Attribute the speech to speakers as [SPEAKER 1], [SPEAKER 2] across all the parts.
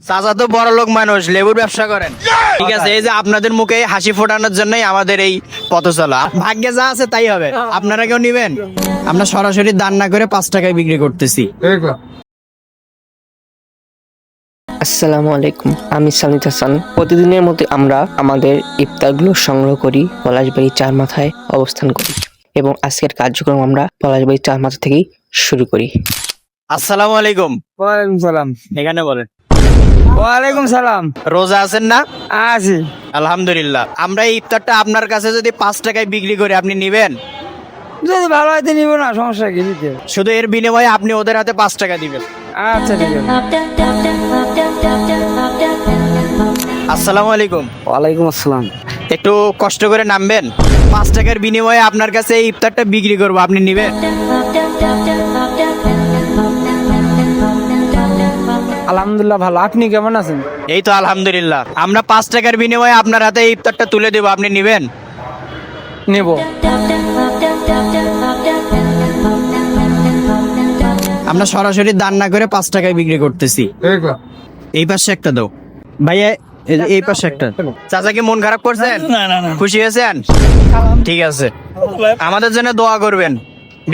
[SPEAKER 1] চাচা তো বড় লোক মানুষ, লেবুর ব্যবসা করেন। ঠিক আছে, এই যে আপনাদের মুখে হাসি ফোটানোর জন্যই আমাদের এই পথ চলা। ভাগ্যে যা আছে তাই হবে। আপনারা কেউ নিবেন? আমরা সরাসরি দান না করে 5 টাকায় বিক্রি করতেছি।
[SPEAKER 2] আসসালামু আলাইকুম, আমি সামিত হাসান। প্রতিদিনের মতো আমরা আমাদের ইফতারগুলো সংগ্রহ করি পলাশবাড়ি চার মাথায় অবস্থান করি এবং আজকের কার্যক্রম আমরা পলাশবাড়ি চার মাথা থেকেই শুরু করি।
[SPEAKER 1] আসসালামু আলাইকুম।
[SPEAKER 3] ওয়ালাইকুম সালাম।
[SPEAKER 1] এখানে বলেন।
[SPEAKER 3] ওয়ালাইকুম সালাম।
[SPEAKER 1] রোজা আছেন না?
[SPEAKER 3] আছি।
[SPEAKER 1] আলহামদুলিল্লাহ। আমরা এই ইফতারটা আপনার কাছে যদি 5 টাকায় বিক্রি করি, আপনি নিবেন?
[SPEAKER 3] যদি ভালো হয়তো নিব না, সমস্যা কি নিতে।
[SPEAKER 1] শুধু এর বিনিময়ে আপনি ওদের হাতে 5 টাকা দিবেন।
[SPEAKER 3] আচ্ছা ঠিক আছে।
[SPEAKER 1] আসসালামু আলাইকুম।
[SPEAKER 3] ওয়ালাইকুম আসসালাম।
[SPEAKER 1] একটু কষ্ট করে নামবেন। 5 টাকার বিনিময়ে আপনার কাছে এই ইফতারটা বিক্রি করবো, আপনি নিবেন?
[SPEAKER 3] আলহামদুলিল্লাহ ভালো। আপনি কেমন আছেন?
[SPEAKER 1] এই তো আলহামদুলিল্লাহ। আমরা 5 টাকার বিনিময়ে আপনার হাতে এই ইফতারটা তুলে দেবো, আপনি নিবেন?
[SPEAKER 3] নেব।
[SPEAKER 1] আমরা সরাসরি দান না করে 5 টাকায় বিক্রি করতেছি। এই পাশে একটা দাও ভাইয়া, এই পাশে একটা। চাচা কি মন খারাপ করছেন? খুশি হয়েছেন? ঠিক আছে, আমাদের জন্য দোয়া করবেন।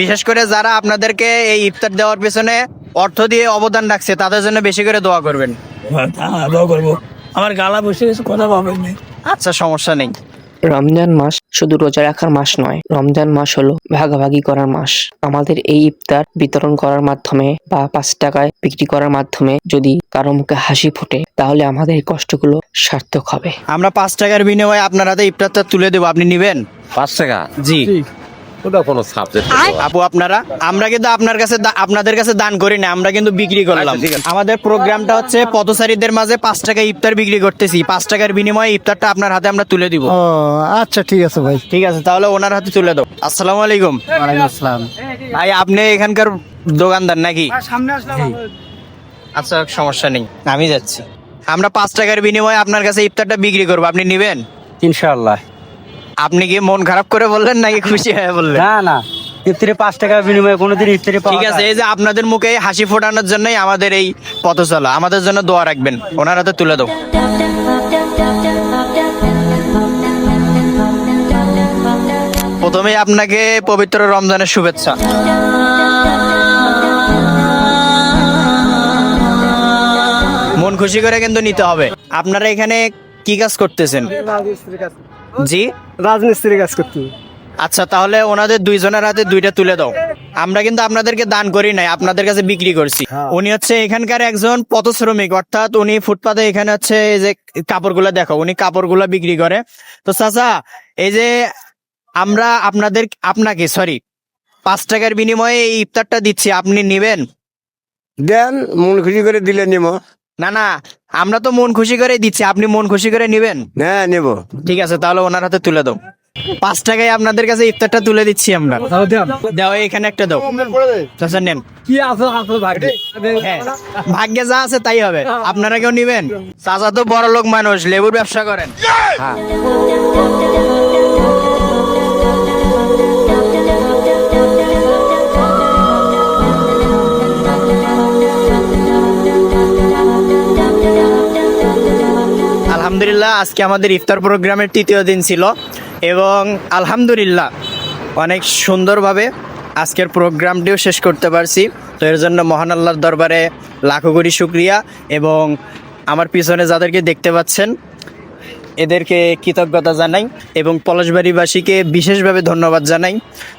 [SPEAKER 1] বিশেষ করে যারা আপনাদেরকে এই ইফতার দেওয়ার পেছনে অর্থ দিয়ে অবদান রাখছে, তাদের জন্য বেশি করে দোয়া করবেন।
[SPEAKER 4] দোয়া করবো। আমার গালা বসে গেছে, কথা পাবেন না।
[SPEAKER 1] আচ্ছা, সমস্যা নেই।
[SPEAKER 2] রমজান মাস শুধু রোজা রাখার মাস নয়, রমজান মাস হলো ভাগাভাগি করার মাস। আমাদের এই ইফতার বিতরণ করার মাধ্যমে বা 5 টাকায় বিক্রি করার মাধ্যমে যদি কারো মুখে হাসি ফোটে, তাহলে আমাদের এই কষ্টগুলো সার্থক হবে।
[SPEAKER 1] আমরা 5 টাকার বিনিময়ে আপনার হাতে ইফতারটা তুলে দেবো, আপনি নিবেন?
[SPEAKER 5] 5 টাকা?
[SPEAKER 1] জি।
[SPEAKER 5] ওটা কোনো সাবজেক্ট।
[SPEAKER 1] আপু আপনারা, আমরা কিন্তু আপনাদের কাছে দান করি না, আমরা কিন্তু বিক্রি করলাম। আমাদের প্রোগ্রামটা হচ্ছে পথচারীদের মাঝে 5 টাকা ইফতার বিক্রি করতেছি। 5 টাকার বিনিময়ে ইফতারটা আপনার হাতে আমরা তুলে দিব।
[SPEAKER 6] ও আচ্ছা, ঠিক আছে ভাই।
[SPEAKER 1] ঠিক আছে, তাহলে ওনার হাতে তুলে দাও। আসসালামু আলাইকুম।
[SPEAKER 6] ওয়ালাইকুম আসসালাম।
[SPEAKER 1] ভাই, আপনি এখানকার দোকানদার নাকি?
[SPEAKER 3] সামনে আসলে
[SPEAKER 1] আচ্ছা, সমস্যা নেই, আমি যাচ্ছি। আমরা 5 টাকার বিনিময়ে আপনার কাছে ইফতারটা বিক্রি করবো, আপনি নিবেন?
[SPEAKER 3] ইনশাআল্লাহ।
[SPEAKER 1] আপনি কি মন খারাপ করে বললেন নাকি খুশি হয়ে বললেন?
[SPEAKER 3] না না, ইফতারে 5 টাকার বিনিময়ে কোনোদিন ইফতারে
[SPEAKER 1] ঠিক আছে, এই যে আপনাদের মুখে হাসি ফোটানোর জন্যই আমাদের এই পথ চলা। আমাদের জন্য দোয়া রাখবেন। ওনার হাতে তুলে দাও। প্রথমেই আপনাকে পবিত্র রমজানের শুভেচ্ছা। মন খুশি করে কিন্তু নিতে হবে। আপনারা এখানে কি কাজ করতেছেন? জি,
[SPEAKER 3] রাজমিস্ত্রি কাজ করতে।
[SPEAKER 1] আচ্ছা, তাহলে ওনাদের 2 জনের হাতে 2টা তুলে দাও। আমরা কিন্তু আপনাদেরকে দান করি নাই, আপনাদের কাছে বিক্রি করছি। উনি হচ্ছে এখানকার একজন পথ শ্রমিক, অর্থাৎ উনি ফুটপাতে এখানে হচ্ছে এই যে কাপড়গুলো দেখো, উনি কাপড়গুলো বিক্রি করে। তো চাচা, এই যে আমরা আপনাকে 5 টাকার বিনিময়ে এই ইফতারটা দিচ্ছি, আপনি নিবেন?
[SPEAKER 6] দেন, মন খুশি করে দিলে নেব।
[SPEAKER 1] না না, আমরা তো মন খুশি করে দিচ্ছি, আপনি মন খুশি করে নিবেন?
[SPEAKER 6] হ্যাঁ, নেব।
[SPEAKER 1] ঠিক আছে, তাহলে ওনার হাতে তুলে দাও। 5 টাকায় আপনাদের কাছে ইফতারটা তুলে দিচ্ছি আমরা। দাও, এখানে একটা দাও। চাচা নেন।
[SPEAKER 3] কি আছে আছে ভাগ্যে।
[SPEAKER 1] হ্যাঁ, ভাগ্যে যা আছে তাই হবে। আপনারা কেউ নিবেন? চাচা তো বড় লোক মানুষ, লেবুর ব্যবসা করেন। আলহামদুলিল্লাহ, আজকে আমাদের ইফতার প্রোগ্রামের 3য় দিন ছিল এবং আলহামদুলিল্লাহ অনেক সুন্দরভাবে আজকের প্রোগ্রামটিও শেষ করতে পারছি। তো এর জন্য মহান আল্লাহর দরবারে লাখো কোটি শুকরিয়া এবং আমার পিছনে যাদেরকে দেখতে পাচ্ছেন এদেরকে কৃতজ্ঞতা জানাই এবং পলাশবাড়িবাসীকে বিশেষভাবে ধন্যবাদ জানাই।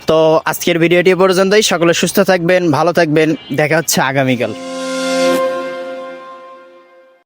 [SPEAKER 1] তো আজকের ভিডিওটি পর্যন্তই। সকলে সুস্থ থাকবেন, ভালো থাকবেন। দেখা হচ্ছে আগামীকাল।